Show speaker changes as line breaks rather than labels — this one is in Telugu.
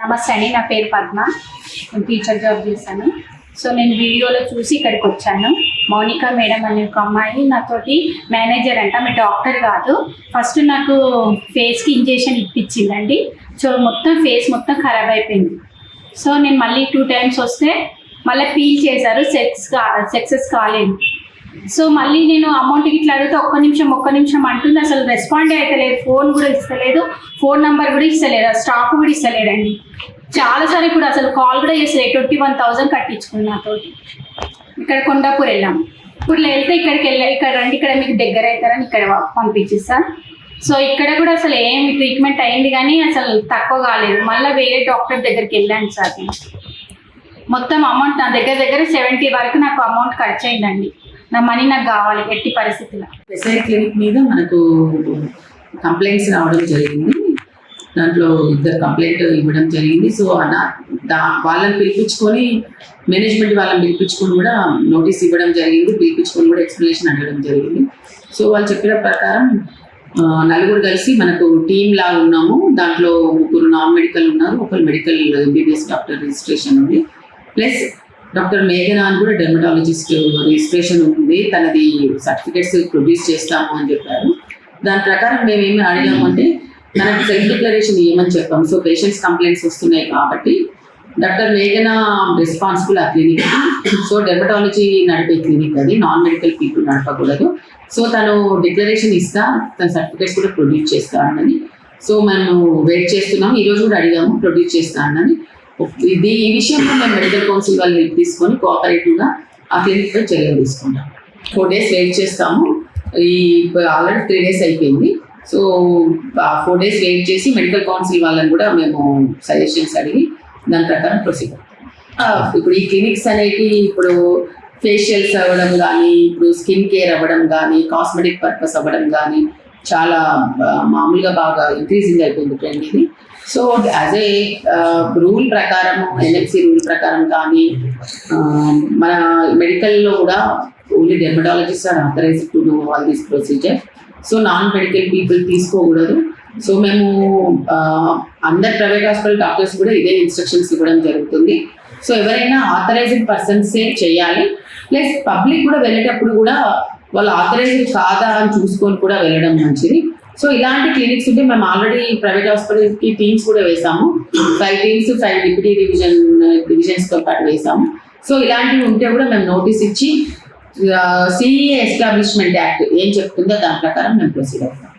నమస్తే అండి, నా పేరు పద్మ. నేను టీచర్ జాబ్ చేశాను. సో నేను వీడియోలో చూసి ఇక్కడికి వచ్చాను. మౌనిక మేడం అనే ఒక అమ్మాయి నాతోటి మేనేజర్ అంట, మీ డాక్టర్ కాదు. ఫస్ట్ నాకు ఫేస్కి ఇంజెక్షన్ ఇప్పించిందండి. సో మొత్తం ఫేస్ మొత్తం ఖరాబ్ అయిపోయింది. సో నేను మళ్ళీ 2 times వస్తే మళ్ళీ పీల్ చేశారు, సక్సెస్ కాలేదు. సో మళ్ళీ నేను అమౌంట్కి ఇట్లా అడిగితే ఒక్క నిమిషం అంటుంది. అసలు రెస్పాండ్ అవుతలేదు, ఫోన్ కూడా ఇస్తలేదు, ఫోన్ నెంబర్ కూడా ఇస్తలేదు, స్టాక్ కూడా ఇస్తలేదండి. చాలాసార్లు ఇప్పుడు అసలు కాల్ కూడా చేస్తలేదు. 21,000 కట్టించుకుంది నాతోటి. ఇక్కడ కొండాపూర్ వెళ్ళాము. ఇప్పుడు వెళ్తే ఇక్కడ రండి, ఇక్కడ మీకు దగ్గర అవుతారని ఇక్కడ పంపించేస్తాను. సో ఇక్కడ కూడా అసలు ఏమి ట్రీట్మెంట్ అయింది కానీ అసలు తక్కువ కాలేదు. మళ్ళీ వేరే డాక్టర్ దగ్గరికి వెళ్ళాను సార్. మొత్తం అమౌంట్ నా దగ్గర 70 వరకు నాకు అమౌంట్ ఖర్చు అయిందండి. నా మనీ నాకు కావాలి ఎట్టి పరిస్థితుల్లో.
ఎస్ఐ క్లినిక్ మీద మనకు కంప్లైంట్స్ రావడం జరిగింది. దాంట్లో 2 కంప్లైంట్ ఇవ్వడం జరిగింది. సో వాళ్ళని పిలిపించుకొని, మేనేజ్మెంట్ వాళ్ళని పిలిపించుకొని కూడా నోటీస్ ఇవ్వడం జరిగింది. పిలిపించుకొని కూడా ఎక్స్ప్లెనేషన్ అడగడం జరిగింది. సో వాళ్ళు చెప్పిన ప్రకారం 4 కలిసి మనకు టీమ్ లాగా ఉన్నాము. దాంట్లో 3 నాన్ మెడికల్ ఉన్నారు, 1 మెడికల్ ఎంబీబీఎస్ డాక్టర్ రిజిస్ట్రేషన్ ఉంది. ప్లస్ డాక్టర్ మేఘనా అని కూడా డెర్మటాలజిస్ట్ రిజిస్ట్రేషన్ ఉంది. తనది సర్టిఫికేట్స్ ప్రొడ్యూస్ చేస్తాము అని చెప్పారు. దాని ప్రకారం మేమేమి అడిగాము అంటే మనకు సెల్ఫ్ డిక్లరేషన్ ఇవ్వమని చెప్పాము. సో పేషెంట్స్ కంప్లైంట్స్ వస్తున్నాయి కాబట్టి డాక్టర్ మేఘనా రెస్పాన్సిబుల్ ఆ క్లినిక్. సో డెర్మటాలజీ నడిపే క్లినిక్ అది, నాన్ మెడికల్ పీపుల్ నడపకూడదు. సో తను డిక్లరేషన్ ఇస్తా, తన సర్టిఫికేట్స్ కూడా ప్రొడ్యూస్ చేస్తా అన్నది. సో మేము వెయిట్ చేస్తున్నాము. ఈరోజు కూడా అడిగాము, ప్రొడ్యూస్ చేస్తా అన్నది. ఈ విషయంలో మేము మెడికల్ కౌన్సిల్ వాళ్ళు హెల్ప్ తీసుకొని కోఆపరేటివ్గా ఆ క్లినిక్ పై చర్యలు తీసుకుంటాం. 4 days వెయిట్ చేస్తాము. ఆల్రెడీ 3 days అయిపోయింది. సో 4 days వెయిట్ చేసి మెడికల్ కౌన్సిల్ వాళ్ళని కూడా మేము సజెషన్స్ అడిగి దాని ప్రకారం ప్రొసీడ్. ఇప్పుడు ఈ క్లినిక్స్ అనేవి ఇప్పుడు ఫేషియల్స్ అవ్వడం కానీ, ఇప్పుడు స్కిన్ కేర్ అవ్వడం కానీ, కాస్మెటిక్ పర్పస్ అవ్వడం కానీ చాలా మామూలుగా బాగా ఇంక్రీజింగ్ అయిపోయింది ట్రెండ్ ఇది. సో యాజ్ ఏ రూల్ ప్రకారం, ఎన్ఎఫ్సి రూల్ ప్రకారం కానీ మన మెడికల్లో కూడా only dermatologist are authorised to do all these procedure. So non medical people తీసుకోకూడదు. సో మేము అందరు ప్రైవేట్ హాస్పిటల్ డాక్టర్స్ కూడా ఇదే ఇన్స్ట్రక్షన్స్ ఇవ్వడం జరుగుతుంది. సో ఎవరైనా ఆథరైజ్డ్ పర్సన్సే చేయాలి. ప్లస్ పబ్లిక్ కూడా వెళ్ళేటప్పుడు కూడా వాళ్ళు ఆథరైజ్డ్ కాదా అని చూసుకొని కూడా వెళ్ళడం మంచిది. సో ఇలాంటి క్లినిక్స్ ఉంటే మేము ఆల్రెడీ ప్రైవేట్ హాస్పిటల్కి టీమ్స్ కూడా వేసాము. 5 teams, 5 డిప్యూటీ డివిజన్స్తో పాటు వేసాము. సో ఇలాంటివి ఉంటే కూడా మేము నోటీస్ ఇచ్చి సిఏ ఎస్టాబ్లిష్మెంట్ యాక్ట్ ఏం చెప్తుందో దాని ప్రకారం మేము ప్రొసీడ్ అవుతాం.